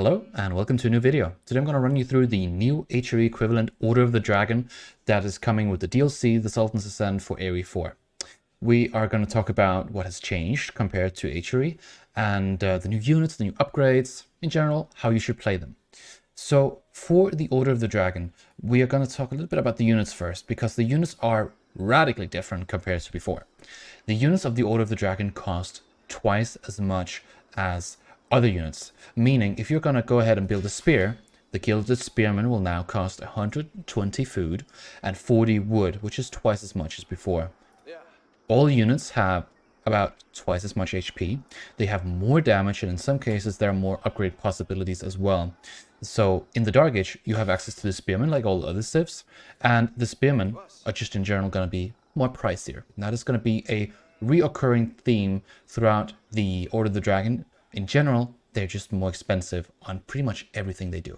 Hello and welcome to a new video. Today I'm going to run you through the new HRE equivalent Order of the Dragon that is coming with the DLC, the Sultan's Ascent for ARE 4. We are going to talk about what has changed compared to HRE and the new units, the new upgrades, in general, how you should play them. So for the Order of the Dragon, we are going to talk a little bit about the units first because the units are radically different compared to before. The units of the Order of the Dragon cost twice as much as other units, meaning if you're going to go ahead and build a spear, the Gilded Spearman will now cost 120 food and 40 wood, which is twice as much as before. All units have about twice as much HP. They have more damage, and in some cases there are more upgrade possibilities as well. So in the Dark Age, you have access to the Spearman like all other civs, and the Spearmen are just in general going to be more pricier. Now that is going to be a reoccurring theme throughout the Order of the Dragon. In general, they're just more expensive on pretty much everything they do.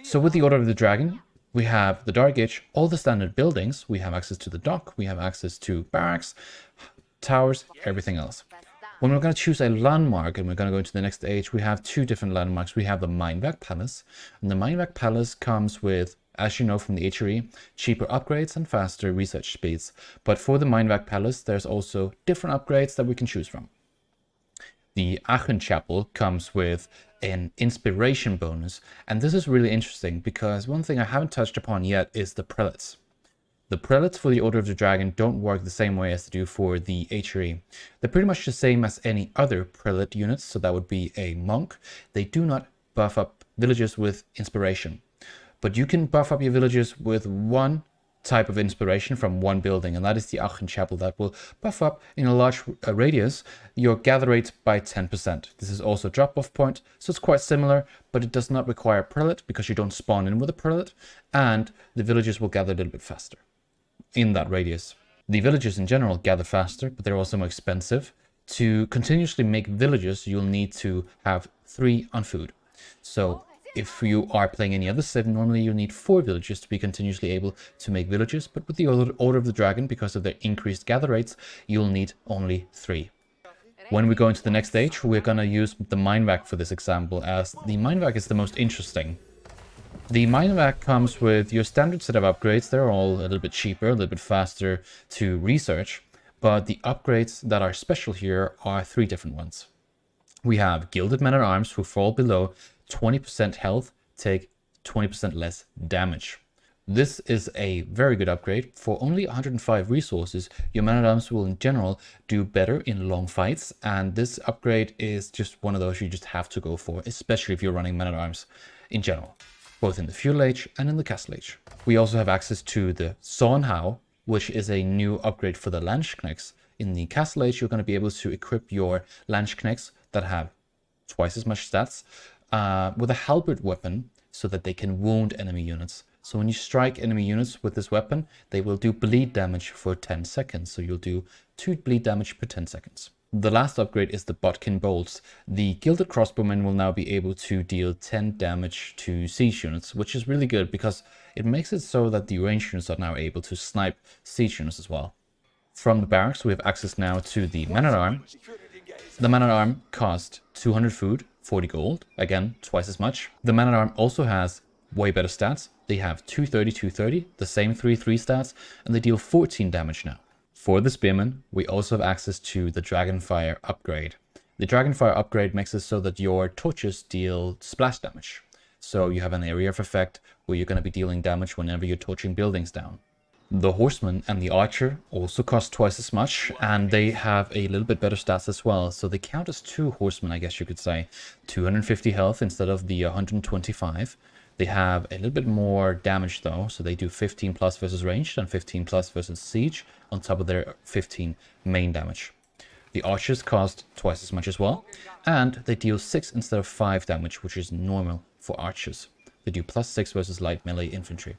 So with the Order of the Dragon, we have the Dark Age, all the standard buildings. We have access to the dock, we have access to barracks, towers, everything else. When we're going to choose a landmark and we're going to go into the next age, we have two different landmarks. We have the Mindwerk Palace, and the Mindwerk Palace comes with, as you know from the HRE, cheaper upgrades and faster research speeds. But for the Mindwerk Palace, there's also different upgrades that we can choose from. The Aachen Chapel comes with an inspiration bonus, and this is really interesting because one thing I haven't touched upon yet is the prelates. The prelates for the Order of the Dragon don't work the same way as they do for the HRE. They're pretty much the same as any other prelate units, so that would be a monk. They do not buff up villagers with inspiration, but you can buff up your villagers with one type of inspiration from one building, and that is the Aachen Chapel that will buff up in a large radius your gather rate by 10%. This is also a drop-off point, so it's quite similar, but it does not require a prelate because you don't spawn in with a prelate, and the villagers will gather a little bit faster in that radius. The villagers in general gather faster, but they're also more expensive. To continuously make villagers, you'll need to have 3 on food. So if you are playing any other civ, normally you need 4 villagers to be continuously able to make villagers, but with the Order of the Dragon, because of their increased gather rates, you'll need only 3. When we go into the next stage, we're going to use the Mindwerk for this example, as the Mindwerk is the most interesting. The Mindwerk comes with your standard set of upgrades. They're all a little bit cheaper, a little bit faster to research, but the upgrades that are special here are 3 different ones. We have Gilded Men-at-Arms, who fall below 20% health, take 20% less damage. This is a very good upgrade. For only 105 resources, your men-at-arms will in general do better in long fights, and this upgrade is just one of those you just have to go for, especially if you're running men-at-arms in general, both in the Feudal Age and in the Castle Age. We also have access to the Zornhau, which is a new upgrade for the Landsknechts. In the Castle Age, you're going to be able to equip your Landsknechts that have twice as much stats with a halberd weapon so that they can wound enemy units. So when you strike enemy units with this weapon, they will do bleed damage for 10 seconds. So you'll do 2 bleed damage per 10 seconds. The last upgrade is the Bodkin Bolts. The Gilded Crossbowmen will now be able to deal 10 damage to siege units, which is really good because it makes it so that the ranged units are now able to snipe siege units as well. From the barracks, we have access now to the Man-at-Arm. The Man-at-Arm cost 200 food, 40 gold, again, twice as much. The Man-at-Arm also has way better stats. They have 230, 230, the same 3-3 stats, and they deal 14 damage now. For the Spearmen, we also have access to the Dragonfire upgrade. The Dragonfire upgrade makes it so that your torches deal splash damage. So you have an area of effect where you're going to be dealing damage whenever you're torching buildings down. The Horseman and the Archer also cost twice as much, and they have a little bit better stats as well. So they count as 2 Horsemen, I guess you could say. 250 health instead of the 125. They have a little bit more damage though, so they do 15 plus versus ranged and 15 plus versus siege, on top of their 15 main damage. The Archers cost twice as much as well, and they deal 6 instead of 5 damage, which is normal for Archers. They do plus 6 versus light melee infantry.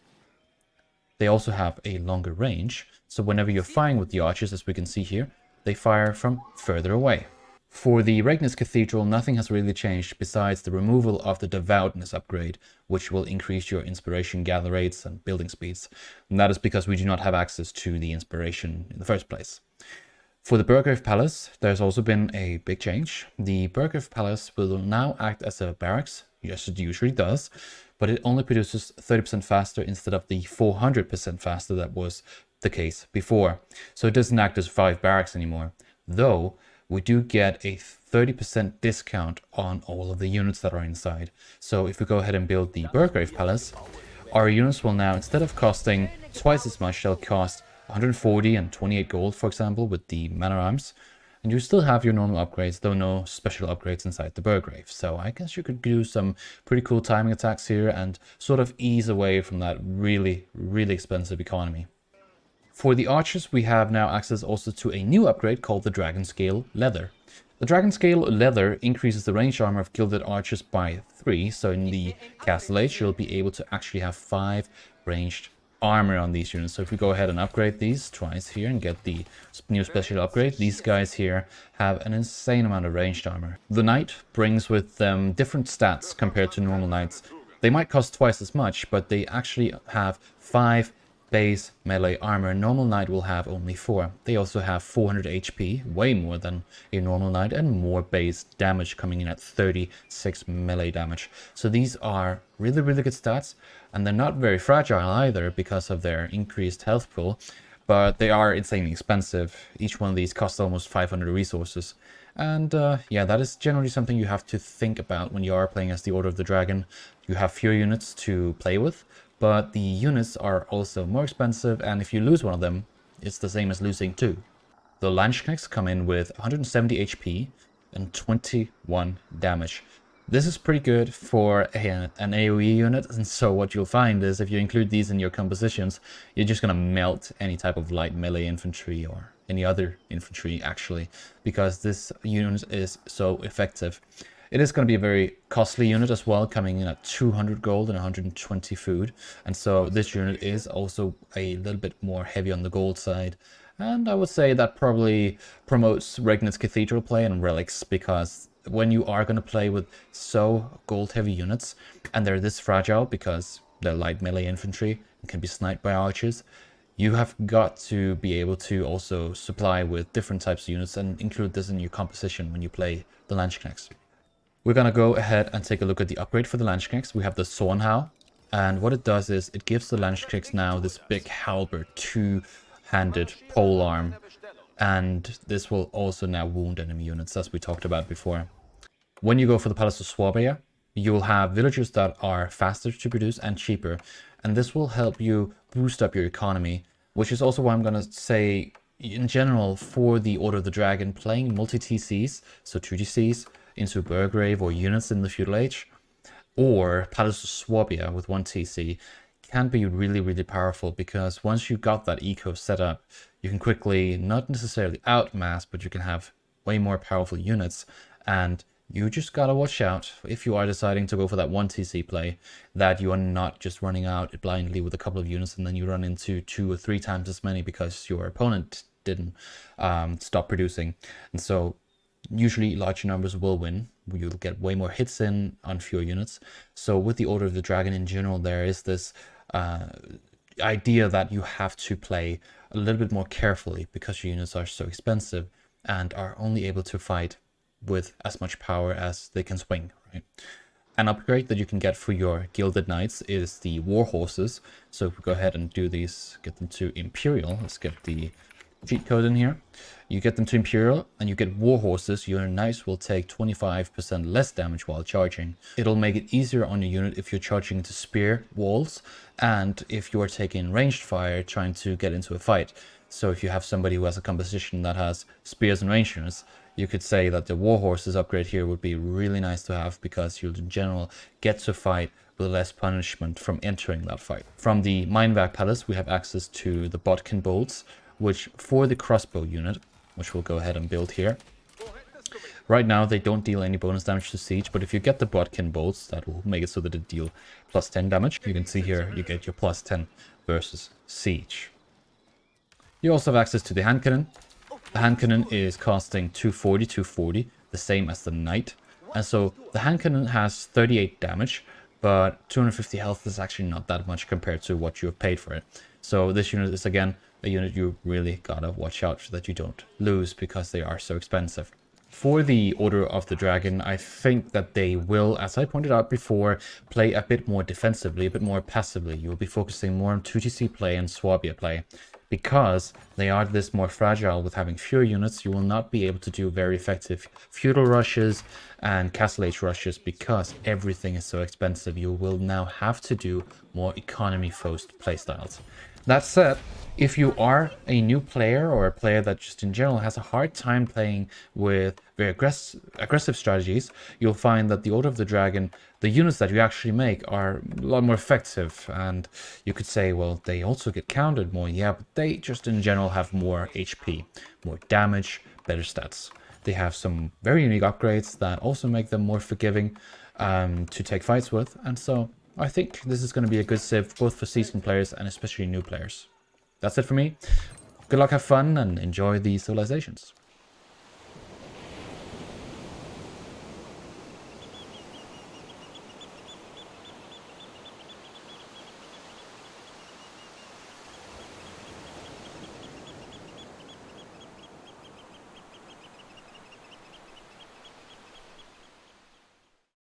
They also have a longer range, so whenever you're firing with the Archers, as we can see here, they fire from further away. For the Regnus Cathedral, nothing has really changed besides the removal of the Devoutness upgrade, which will increase your inspiration gather rates and building speeds. And that is because we do not have access to the inspiration in the first place. For the Burgrave Palace, there's also been a big change. The Burgrave Palace will now act as a barracks, yes it usually does, but it only produces 30% faster instead of the 400% faster that was the case before. So it doesn't act as 5 barracks anymore, though we do get a 30% discount on all of the units that are inside. So if we go ahead and build the Burgrave Palace, our units will now, instead of costing twice as much, they'll cost 140 and 28 gold, for example, with the manor arms. And you still have your normal upgrades, though no special upgrades inside the Burgrave. So I guess you could do some pretty cool timing attacks here and sort of ease away from that really, really expensive economy. For the archers, we have now access also to a new upgrade called the Dragon Scale Leather. The Dragon Scale Leather increases the range armor of gilded archers by 3, so in the Castle Age you'll be able to actually have 5 ranged armor on these units. So if we go ahead and upgrade these twice here and get the new special upgrade, these guys here have an insane amount of ranged armor. The Knight brings with them different stats compared to normal Knights. They might cost twice as much, but they actually have 5 base melee armor. Normal knight will have only 4. They also have 400 HP, way more than a normal knight, and more base damage, coming in at 36 melee damage. So these are really, really good stats, and they're not very fragile either because of their increased health pool, but they are insanely expensive. Each one of these costs almost 500 resources. And yeah, that is generally something you have to think about when you are playing as the Order of the Dragon. You have fewer units to play with, but the units are also more expensive, and if you lose one of them, it's the same as losing 2. The Landsknechts come in with 170 HP and 21 damage. This is pretty good for an AoE unit, and so what you'll find is if you include these in your compositions, you're just going to melt any type of light melee infantry or any other infantry actually, because this unit is so effective. It is going to be a very costly unit as well, coming in at 200 gold and 120 food. And so this unit is also a little bit more heavy on the gold side. And I would say that probably promotes Regnit's Cathedral play and relics, because when you are going to play with so gold heavy units and they're this fragile because they're light melee infantry and can be sniped by archers, you have got to be able to also supply with different types of units and include this in your composition when you play the Landsknechts. We're going to go ahead and take a look at the upgrade for the Landsknechts. We have the Zornhau, and what it does is it gives the Landsknechts now this big halberd, 2-handed polearm, and this will also now wound enemy units, as we talked about before. When you go for the Palace of Swabia, you will have villagers that are faster to produce and cheaper, and this will help you boost up your economy, which is also why I'm going to say, in general, for the Order of the Dragon, playing multi-TCs, so 2TCs, into Burgrave or units in the Feudal Age, or Palace of Swabia with 1 TC, can be really, really powerful, because once you got that eco set up, you can quickly, not necessarily outmass, but you can have way more powerful units, and you just gotta watch out, if you are deciding to go for that 1 TC play, that you are not just running out blindly with a couple of units and then you run into 2 or 3 times as many because your opponent didn't stop producing. And so usually larger numbers will win. You'll get way more hits in on fewer units. So with the Order of the Dragon in general, there is this idea that you have to play a little bit more carefully because your units are so expensive and are only able to fight with as much power as they can swing, right? An upgrade that you can get for your Gilded Knights is the War Horses. So if we go ahead and do these, get them to Imperial. Let's get the cheat code in here. You get them to Imperial and you get War Horses. Your knights will take 25% less damage while charging. It'll make it easier on your unit if you're charging into spear walls and if you are taking ranged fire trying to get into a fight. So if you have somebody who has a composition that has spears and ranged units, you could say that the War Horses upgrade here would be really nice to have, because you'll in general get to fight with less punishment from entering that fight. From the Mindvac Palace, we have access to the Bodkin Bolts, which for the crossbow unit, which we'll go ahead and build here. Right now they don't deal any bonus damage to siege, but if you get the Bodkin Bolts, that will make it so that it deal plus 10 damage. You can see here you get your plus 10 versus siege. You also have access to the hand cannon. The hand cannon is costing 240, the same as the knight. And so the hand cannon has 38 damage, but 250 health is actually not that much compared to what you have paid for it. So this unit is again a unit you really gotta watch out so that you don't lose because they are so expensive. For the Order of the Dragon, I think that they will, as I pointed out before, play a bit more defensively, a bit more passively. You will be focusing more on 2TC play and Swabia play. Because they are this more fragile with having fewer units, you will not be able to do very effective feudal rushes and castle age rushes because everything is so expensive. You will now have to do more economy-focused playstyles. That said, if you are a new player or a player that just in general has a hard time playing with very aggressive strategies, you'll find that the Order of the Dragon, the units that you actually make are a lot more effective. And you could say, well, they also get countered more. Yeah, but they just in general have more HP, more damage, better stats. They have some very unique upgrades that also make them more forgiving to take fights with. And so I think this is going to be a good civ both for seasoned players and especially new players. That's it for me. Good luck, have fun, and enjoy the civilizations.